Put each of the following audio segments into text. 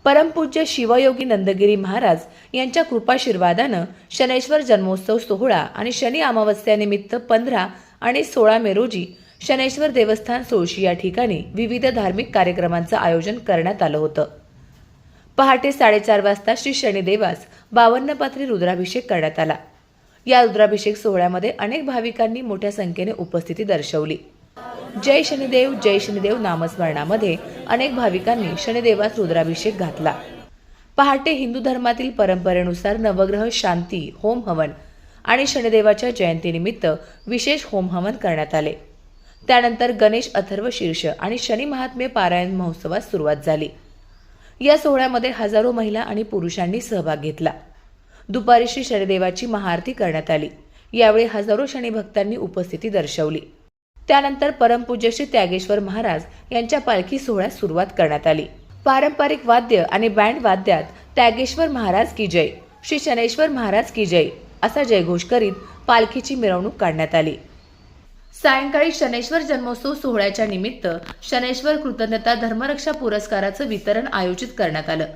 परमपूज्य शिवयोगी नंदगिरी महाराज यांच्या कृपाशीर्वादानं शनैश्वर जन्मोत्सव सोहळा आणि शनी अमावस्यानिमित्त 15 आणि 16 मे रोजी शनैश्वर देवस्थान सोळशी या ठिकाणी विविध धार्मिक कार्यक्रमांचं आयोजन करण्यात आलं होतं. पहाटे 4:30 वाजता श्री शनिदेवास 52 पात्री रुद्राभिषेक करण्यात आला. या रुद्राभिषेक सोहळ्यामध्ये अनेक भाविकांनी मोठ्या संख्येने उपस्थिती दर्शवली. जय शनिदेव नामस्मरणामध्ये अनेक भाविकांनी शनिदेवास रुद्राभिषेक घातला. पहाटे हिंदू धर्मातील परंपरेनुसार नवग्रह शांती होम हवन आणि शनिदेवाच्या जयंतीनिमित्त विशेष होम हवन करण्यात आले. त्यानंतर गणेश अथर्व शीर्ष आणि शनी महात्म्य पारायण महोत्सवास सुरुवात झाली. या सोहळ्यामध्ये हजारो महिला आणि पुरुषांनी सहभाग घेतला. दुपारी श्री शनिदेवाची महाआरती करण्यात आली. यावेळी हजारो शनी भक्तांनी उपस्थिती दर्शवली. त्यानंतर परमपूज्य श्री त्यागेश्वर महाराज यांच्या पालखी सोहळ्यास सुरुवात करण्यात आली. पारंपरिक वाद्य आणि बँड वाद्यात त्यागेश्वर महाराज की जय, श्री शनैश्वर महाराज की जय असा जयघोष करीत पालखीची मिरवणूक काढण्यात आली. सायंकाळी शनैश्वर जन्मोत्सव सोहळ्याच्या निमित्त शनैश्वर कृतज्ञता धर्मरक्षा पुरस्काराचं वितरण आयोजित करण्यात आलं.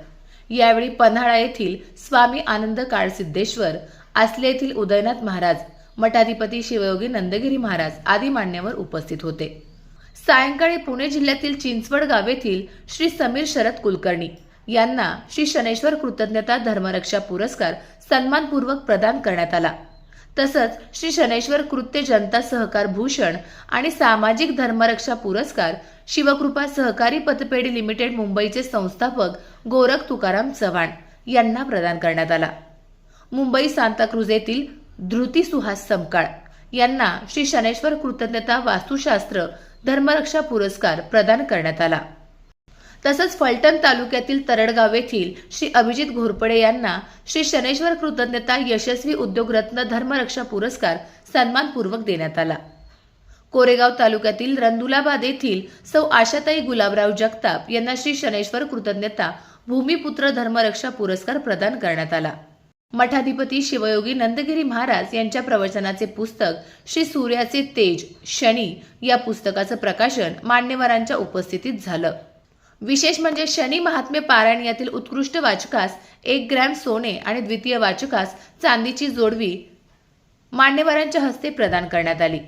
यावेळी पन्हाळा येथील स्वामी आनंद काळसिद्धेश्वर, आसले येथील उदयनाथ महाराज, मठाधिपती शिवयोगी नंदगिरी महाराज आदी मान्यवर उपस्थित होते. सायंकाळी पुणे जिल्ह्यातील चिंचवडगाव येथील श्री समीर शरद कुलकर्णी यांना श्री शनैश्वर कृतज्ञता धर्मरक्षा पुरस्कार सन्मानपूर्वक प्रदान करण्यात आला. तसंच श्री शनैश्वर कृत्य जनता सहकार भूषण आणि सामाजिक धर्मरक्षा पुरस्कार शिवकृपा सहकारी पतपेढी लिमिटेड मुंबईचे संस्थापक गोरख तुकाराम चव्हाण यांना प्रदान करण्यात आला. मुंबई सांताक्रुझ येथील धृती सुहास समकाळ यांना श्री शनैश्वर कृतज्ञता वास्तुशास्त्र धर्मरक्षा पुरस्कार प्रदान करण्यात आला. तसंच फलटण तालुक्यातील तरडगाव येथील श्री अभिजित घोरपडे यांना श्री शनैश्वर कृतज्ञता यशस्वी उद्योगरत्न धर्मरक्षा पुरस्कार सन्मानपूर्वक देण्यात आला. कोरेगाव तालुक्यातील रंदुलाबाद येथील सौ आशाताई गुलाबराव जगताप यांना श्री शनैश्वर कृतज्ञता भूमिपुत्र धर्मरक्षा पुरस्कार प्रदान करण्यात आला. मठाधिपती शिवयोगी नंदगिरी महाराज यांच्या प्रवचनाचे पुस्तक श्री सूर्याचे तेज शनी या पुस्तकाचं प्रकाशन मान्यवरांच्या उपस्थितीत झालं. विशेष म्हणजे शनी महात्म्य पारायण यातील उत्कृष्ट वाचकास 1 ग्रॅम सोने आणि द्वितीय वाचकास चांदीची जोडवी मान्यवरांच्या हस्ते प्रदान करण्यात आली.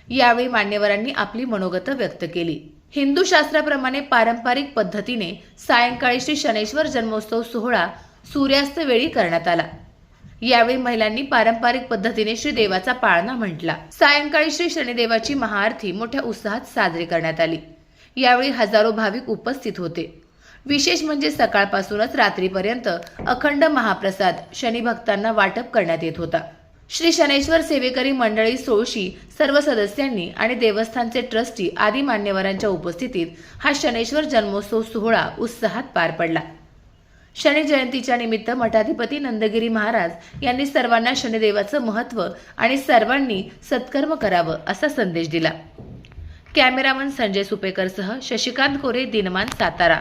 यावेळी मान्यवरांनी आपली मनोगत व्यक्त केली. हिंदू शास्त्राप्रमाणे पारंपरिक पद्धतीने सायंकाळी श्री शनैश्वर जन्मोत्सव सोहळा सूर्यास्त वेळी करण्यात आला. यावेळी महिलांनी पारंपरिक पद्धतीने श्री देवाचा पाळणा म्हटला. सायंकाळी श्री शनिदेवाची महाआरती मोठ्या उत्साहात साजरी करण्यात आली. यावेळी हजारो भाविक उपस्थित होते. विशेष म्हणजे सकाळपासूनच रात्रीपर्यंत अखंड महाप्रसाद शनी भक्तांना वाटप करण्यात येत होता. श्री शनैश्वर सेवेकरी मंडळी सोळशी सर्व सदस्यांनी आणि देवस्थानचे ट्रस्टी आदी मान्यवरांच्या उपस्थितीत हा शनैश्वर जन्मोत्सव सोहळा उत्साहात पार पडला. शनी जयंतीच्या निमित्त मठाधिपती नंदगिरी महाराज यांनी सर्वांना शनिदेवाचं महत्त्व आणि सर्वांनी सत्कर्म करावं असा संदेश दिला. कॅमेरामन संजय सुपेकरसह शशिकांत कोरे, दिनमान, सातारा.